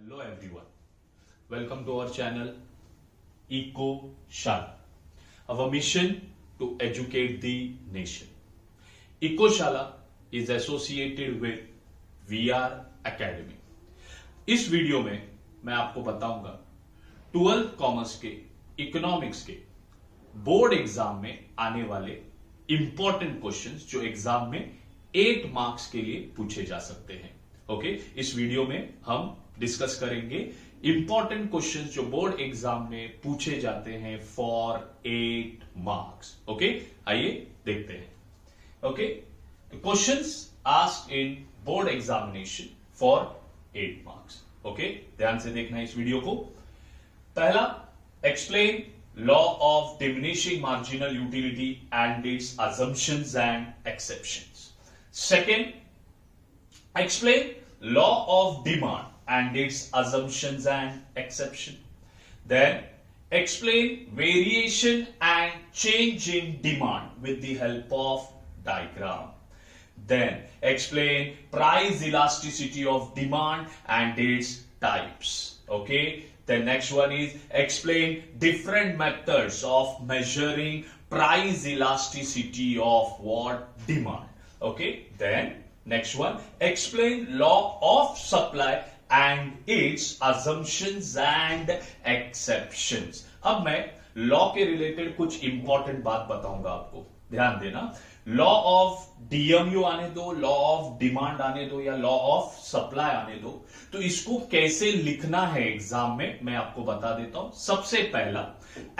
Hello everyone, welcome to our channel Eco Shala. Our mission to educate the nation. Eco Shala is associated with VR Academy. इस video में मैं आपको बताऊंगा 12th commerce के economics के board exam में आने वाले इंपॉर्टेंट क्वेश्चंस जो एग्जाम में 8 मार्क्स के लिए पूछे जा सकते हैं. ओके, इस वीडियो में हम डिस्कस करेंगे इंपॉर्टेंट क्वेश्चंस जो बोर्ड एग्जाम में पूछे जाते हैं फॉर 8 मार्क्स. ओके, आइए देखते हैं. Okay, questions asked in board examination for 8 marks. Okay, ध्यान से देखना है इस वीडियो को. पहला, explain law of diminishing marginal utility and it's assumptions and exceptions. Second, explain law of demand and its assumptions and exception. Then explain variation and change in demand with the help of diagram. Then explain price elasticity of demand and its types. Okay, the next one is explain different methods of measuring price elasticity of what demand. Okay, then next one, explain law of supply and its assumptions and exceptions. अब मैं law के related कुछ important बात बताऊंगा आपको, ध्यान देना. Law of DMU आने दो, लॉ ऑफ डिमांड आने दो या लॉ ऑफ सप्लाई आने दो, तो इसको कैसे लिखना है एग्जाम में मैं आपको बता देता हूं. सबसे पहला,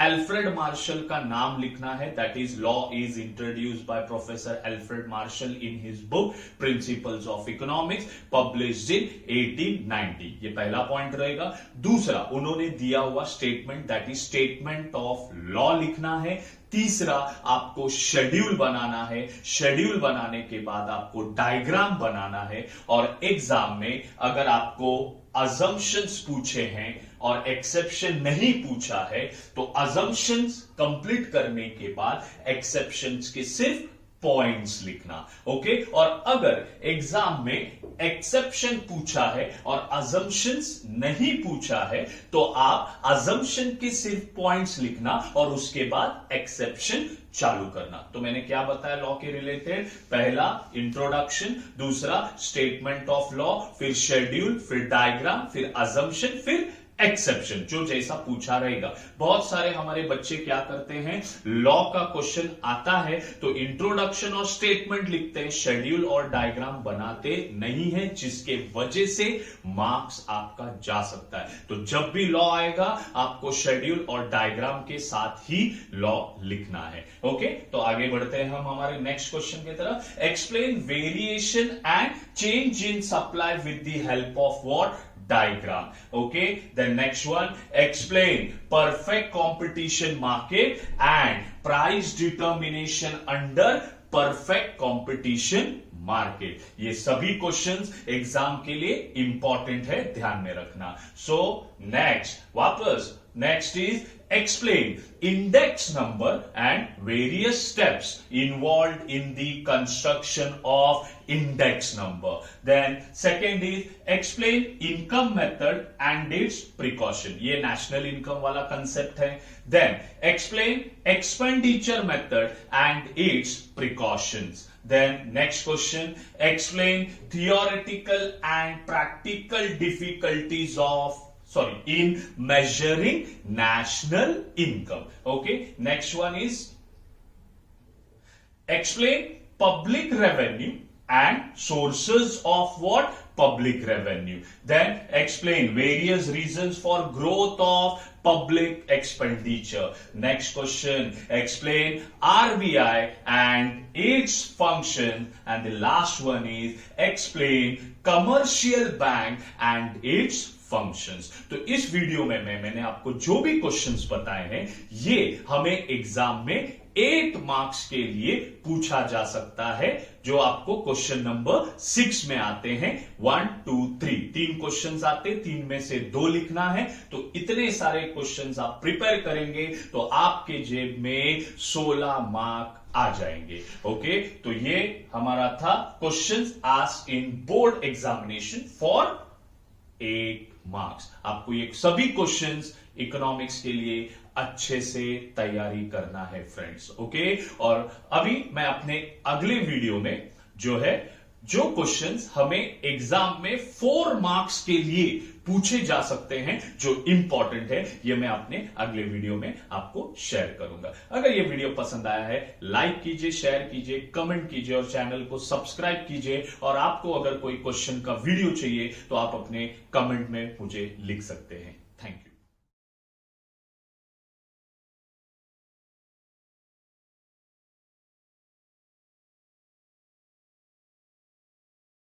एल्फ्रेड मार्शल का नाम लिखना है. That is law is introduced by professor Alfred Marshall in his book principles of economics published in 1890. ये पहला पॉइंट रहेगा. दूसरा, उन्होंने दिया हुआ statement, that is statement of law लिखना है. तीसरा, आपको शेड्यूल बनाना है. शेड्यूल बनाने के बाद आपको डायग्राम बनाना है. और एग्जाम में अगर आपको अजम्पशंस पूछे हैं और एक्सेप्शन नहीं पूछा है तो अजम्पशंस कंप्लीट करने के बाद एक्सेप्शंस के सिर्फ पॉइंट्स लिखना. ओके, और अगर एग्जाम में एक्सेप्शन पूछा है और अजम्पशंस नहीं पूछा है तो आप अजम्पशन के सिर्फ पॉइंट्स लिखना और उसके बाद एक्सेप्शन चालू करना. तो मैंने क्या बताया लॉ के रिलेटेड? पहला इंट्रोडक्शन, दूसरा स्टेटमेंट ऑफ लॉ, फिर शेड्यूल, फिर डायग्राम, फिर अजम्पशन, फिर एक्सेप्शन, जो जैसा पूछा रहेगा. बहुत सारे हमारे बच्चे क्या करते हैं, लॉ का क्वेश्चन आता है तो इंट्रोडक्शन और स्टेटमेंट लिखते हैं, शेड्यूल और डायग्राम बनाते नहीं है, जिसके वजह से मार्क्स आपका जा सकता है. तो जब भी लॉ आएगा आपको शेड्यूल और डायग्राम के साथ ही लॉ लिखना है. ओके, तो आगे बढ़ते हैं हम हमारे नेक्स्ट क्वेश्चन की तरफ. Explain variation and change in supply with the help of what? Diagram. Okay, the next one, explain perfect competition market and price determination under perfect competition market. ये सभी क्वेश्चंस एग्जाम के लिए important है, ध्यान में रखना. सो next is explain index number and various steps involved in the construction of index number. Then second is explain income method and its precaution. ये national income वाला concept है. Then explain expenditure method and its precautions. Then next question, explain theoretical and practical difficulties in measuring national income. Okay, next one is explain public revenue and sources of what? Public revenue. Then explain various reasons for growth of public expenditure. Next question, explain RBI and its function. And the last one is explain commercial bank and its functions. तो इस video में मैंने आपको जो भी questions बताए हैं ये हमें एग्जाम में 8 मार्क्स के लिए पूछा जा सकता है, जो आपको क्वेश्चन नंबर 6 में आते हैं. 1 2 3 तीन क्वेश्चंस आते, 3 में से 2 लिखना है. तो इतने सारे क्वेश्चंस आप प्रिपेयर करेंगे तो आपके जेब में 16 मार्क आ जाएंगे. ओके, तो ये हमारा था questions asked in board examination for 8 marks. आपको ये सभी क्वेश्चंस इकोनॉमिक्स के लिए अच्छे से तैयारी करना है फ्रेंड्स, ओके। और अभी मैं अपने अगले वीडियो में जो क्वेश्चंस हमें एग्जाम में 4 मार्क्स के लिए पूछे जा सकते हैं, जो इंपॉर्टेंट है, ये मैं अपने अगले वीडियो में आपको शेयर करूंगा। अगर ये वीडियो पसंद आया है, लाइक कीजिए, शेयर कीजिए, कमेंट कीजिए और चैनल को सब्सक्राइब कीजिए। और आपको अगर कोई क्वेश्चन का वीडियो चाहिए तो आप अपने कमेंट में मुझे लिख सकते हैं। Thank you.